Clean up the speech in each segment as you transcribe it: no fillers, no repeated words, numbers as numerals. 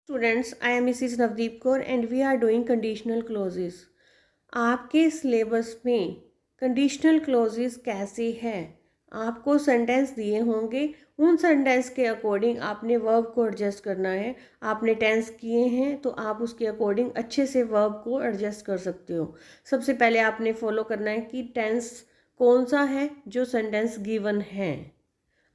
Students, I am Mrs. Navdeep Kaur and we are doing conditional clauses. आपके syllabus में conditional closes कैसे हैं? आपको सेंटेंस दिए होंगे, उन सेंटेंस के अकॉर्डिंग आपने वर्ब को एडजस्ट करना है। आपने टेंस किए हैं तो आप उसके अकॉर्डिंग अच्छे से वर्ब को एडजस्ट कर सकते हो। सबसे पहले आपने फॉलो करना है कि टेंस कौन सा है जो सेंटेंस गिवन है।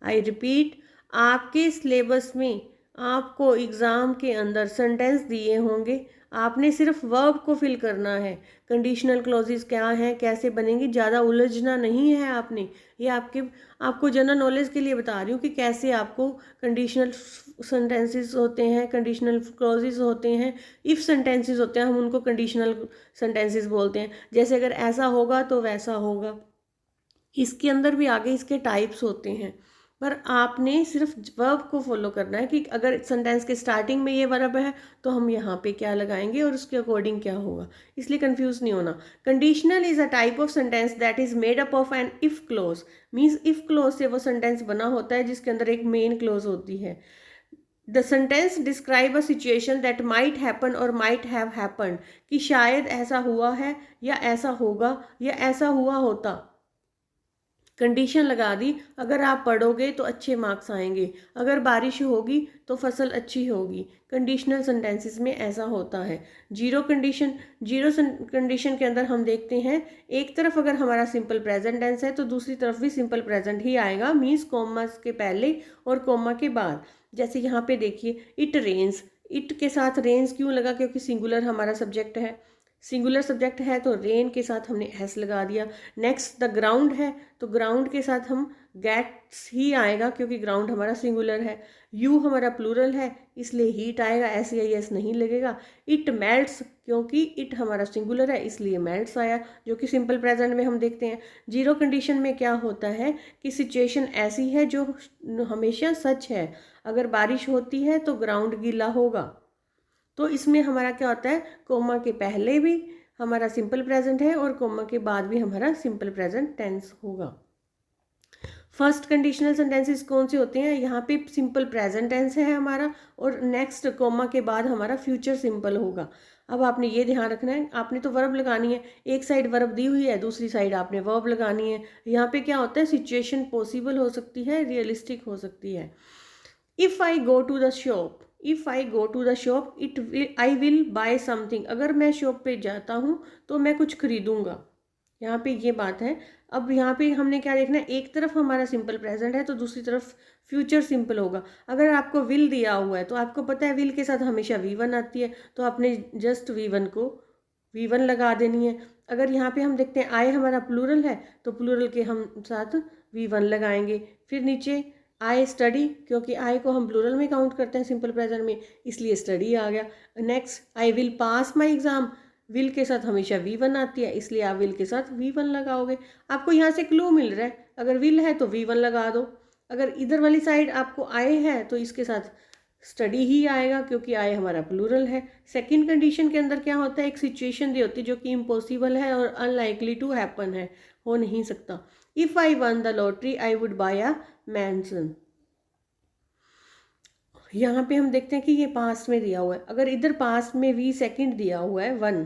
आई रिपीट, आपके सिलेबस में आपको एग्ज़ाम के अंदर सेंटेंस दिए होंगे, आपने सिर्फ वर्ब को फिल करना है। कंडीशनल क्लॉजेस क्या हैं, कैसे बनेंगी, ज़्यादा उलझना नहीं है आपने। ये आपको जनरल नॉलेज के लिए बता रही हूँ कि कैसे आपको कंडीशनल सेंटेंसेस होते हैं, कंडीशनल क्लॉजेस होते हैं, इफ़ सेंटेंसेस होते हैं, हम उनको कंडीशनल सेंटेंसेस बोलते हैं। जैसे अगर ऐसा होगा तो वैसा होगा। इसके अंदर भी आगे इसके टाइप्स होते हैं, पर आपने सिर्फ वर्ब को फॉलो करना है कि अगर सेंटेंस के स्टार्टिंग में ये वर्ब है तो हम यहाँ पे क्या लगाएंगे और उसके अकॉर्डिंग क्या होगा। इसलिए कंफ्यूज नहीं होना। Conditional is a type of sentence that is made up of an if clause. Means if clause से वो सेंटेंस बना होता है जिसके अंदर एक मेन क्लोज होती है। The sentence describe a situation that might happen और माइट हैव हैपन, कि शायद ऐसा हुआ है या ऐसा होगा या ऐसा हुआ होता। कंडीशन लगा दी, अगर आप पढ़ोगे तो अच्छे मार्क्स आएंगे, अगर बारिश होगी तो फसल अच्छी होगी। कंडीशनल सेंटेंसेस में ऐसा होता है। जीरो कंडीशन के अंदर हम देखते हैं, एक तरफ अगर हमारा सिंपल प्रेजेंट टेंस है तो दूसरी तरफ भी सिंपल प्रेजेंट ही आएगा, मीन्स कॉमा के पहले और कॉमा के बाद। जैसे यहाँ पे देखिए, इट रेन्स, इट के साथ रेन्स क्यों लगा, क्योंकि सिंगुलर हमारा सब्जेक्ट है। सिंगुलर सब्जेक्ट है तो रेन के साथ हमने एस लगा दिया। नेक्स्ट द ग्राउंड है तो ग्राउंड के साथ हम गेट्स ही आएगा, क्योंकि ग्राउंड हमारा सिंगुलर है। यू हमारा प्लूरल है इसलिए हीट आएगा, एस या एस नहीं लगेगा। इट मेल्ट्स, क्योंकि इट हमारा सिंगुलर है इसलिए मेल्ट्स आया, जो कि सिंपल प्रेजेंट में हम देखते हैं। जीरो कंडीशन में क्या होता है कि सिचुएशन ऐसी है जो हमेशा सच है। अगर बारिश होती है तो ग्राउंड गीला होगा। तो इसमें हमारा क्या होता है, कोमा के पहले भी हमारा सिंपल प्रेजेंट है और कोमा के बाद भी हमारा सिंपल प्रेजेंट टेंस होगा। फर्स्ट कंडीशनल सेंटेंसेस कौन से होते हैं, यहाँ पे सिंपल प्रेजेंट टेंस है हमारा, और नेक्स्ट कोमा के बाद हमारा फ्यूचर सिंपल होगा। अब आपने ये ध्यान रखना है, आपने तो वर्ब लगानी है, एक साइड वर्ब दी हुई है, दूसरी साइड आपने वर्ब लगानी है। यहाँ पे क्या होता है, सिचुएशन पॉसिबल हो सकती है, रियलिस्टिक हो सकती है। If I go to the shop, if I go to the shop I will buy something. अगर मैं शॉप पे जाता हूँ तो मैं कुछ खरीदूंगा। यहाँ पे ये बात है। अब यहाँ पे हमने क्या देखना है, एक तरफ हमारा सिंपल प्रेजेंट है तो दूसरी तरफ फ्यूचर सिंपल होगा। अगर आपको विल दिया हुआ है तो आपको पता है विल के साथ हमेशा V1 आती है, तो आपने जस्ट V1 को V1 लगा देनी है। अगर यहाँ पे हम देखते हैं आई हमारा प्लूरल है तो प्लूरल के हम साथ V1 लगाएंगे। फिर नीचे आई स्टडी, क्योंकि आई को हम प्लूरल में काउंट करते हैं सिंपल प्रेजेंट में, इसलिए स्टडी आ गया। Next I will pass my exam, will के साथ हमेशा V1 आती है इसलिए आप विल के साथ V1 लगाओगे। आपको यहाँ से क्लू मिल रहा है, अगर विल है तो V1 लगा दो, अगर इधर वाली साइड आपको आई है तो इसके साथ स्टडी ही आएगा, क्योंकि आई हमारा प्लूरल है। सेकंड कंडीशन के अंदर क्या होता है, एक सिचुएशन दी होती है जो कि इम्पॉसिबल है और अनलाइकली टू हैपन है, हो नहीं सकता। If I won the lottery I would buy a mansion. यहाँ पे हम देखते हैं कि ये पास्ट में दिया हुआ है, अगर इधर पास्ट में V सेकंड दिया हुआ है 1,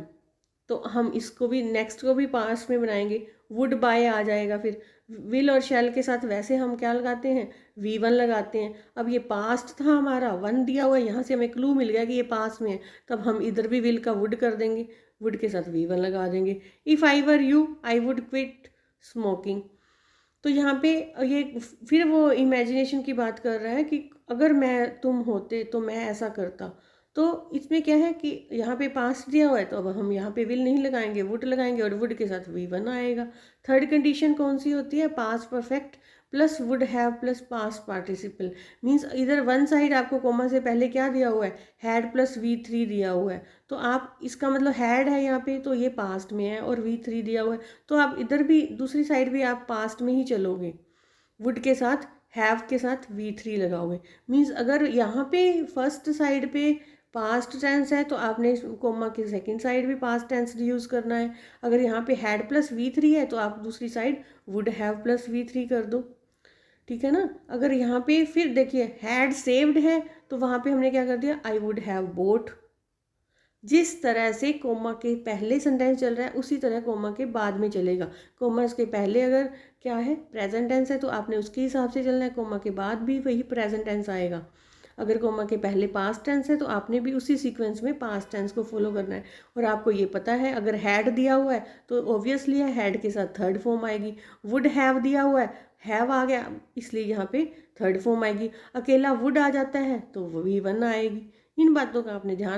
तो हम इसको भी नेक्स्ट को भी पास्ट में बनाएंगे, वुड बाय आ जाएगा। फिर विल और शैल के साथ वैसे हम क्या लगाते हैं, V1 लगाते हैं। अब ये पास्ट था हमारा, 1 दिया हुआ है, यहाँ से हमें क्लू मिल गया कि ये पास्ट में है, तब हम इधर भी विल का वुड कर देंगे, वुड के साथ V1 लगा देंगे। If I were you I would quit smoking. तो यहाँ पे ये फिर वो इमेजिनेशन की बात कर रहा है कि अगर मैं तुम होते तो मैं ऐसा करता। तो इसमें क्या है कि यहाँ पे पास्ट दिया हुआ है तो अब हम यहाँ पे विल नहीं लगाएंगे, वुड लगाएंगे और वुड के साथ V1 आएगा। थर्ड कंडीशन कौन सी होती है, past perfect plus would have plus past participle. Means इधर वन साइड आपको कोमा से पहले क्या दिया हुआ है, हैड प्लस V3 दिया हुआ है, तो आप इसका मतलब हैड है यहाँ पे तो ये पास्ट में है, और V3 दिया हुआ है तो आप इधर भी दूसरी साइड भी आप पास्ट में ही चलोगे, वुड के साथ हैव के साथ V3 लगाओगे। मीन्स अगर यहाँ पे फर्स्ट साइड पे पास्ट टेंस है तो आपने कोमा की सेकंड साइड भी पास्ट टेंस यूज़ करना है। अगर यहाँ पे हैड प्लस V3 है तो आप दूसरी side would have plus V3 कर दो, ठीक है ना। अगर यहाँ पे फिर देखिए हैड सेव्ड है तो वहाँ पे हमने क्या कर दिया, आई वुड हैव बोट। जिस तरह से कोमा के पहले सेंटेंस चल रहा है उसी तरह कोमा के बाद में चलेगा। कोमा इसके पहले अगर क्या है, प्रेजेंट टेंस है, तो आपने उसके हिसाब से चलना है। कोमा के बाद भी वही प्रेजेंट टेंस आएगा। अगर कोमा के पहले पास्ट टेंस है तो आपने भी उसी सीक्वेंस में पास्ट टेंस को फॉलो करना है। और आपको ये पता है अगर हैड दिया हुआ है तो ऑब्वियसली है हैड के साथ थर्ड फॉर्म आएगी। वुड हैव दिया हुआ है, हैव आ गया, इसलिए यहाँ पे थर्ड फॉर्म आएगी। अकेला वुड आ जाता है तो वो वी वन आएगी। इन बातों का आपने ध्यान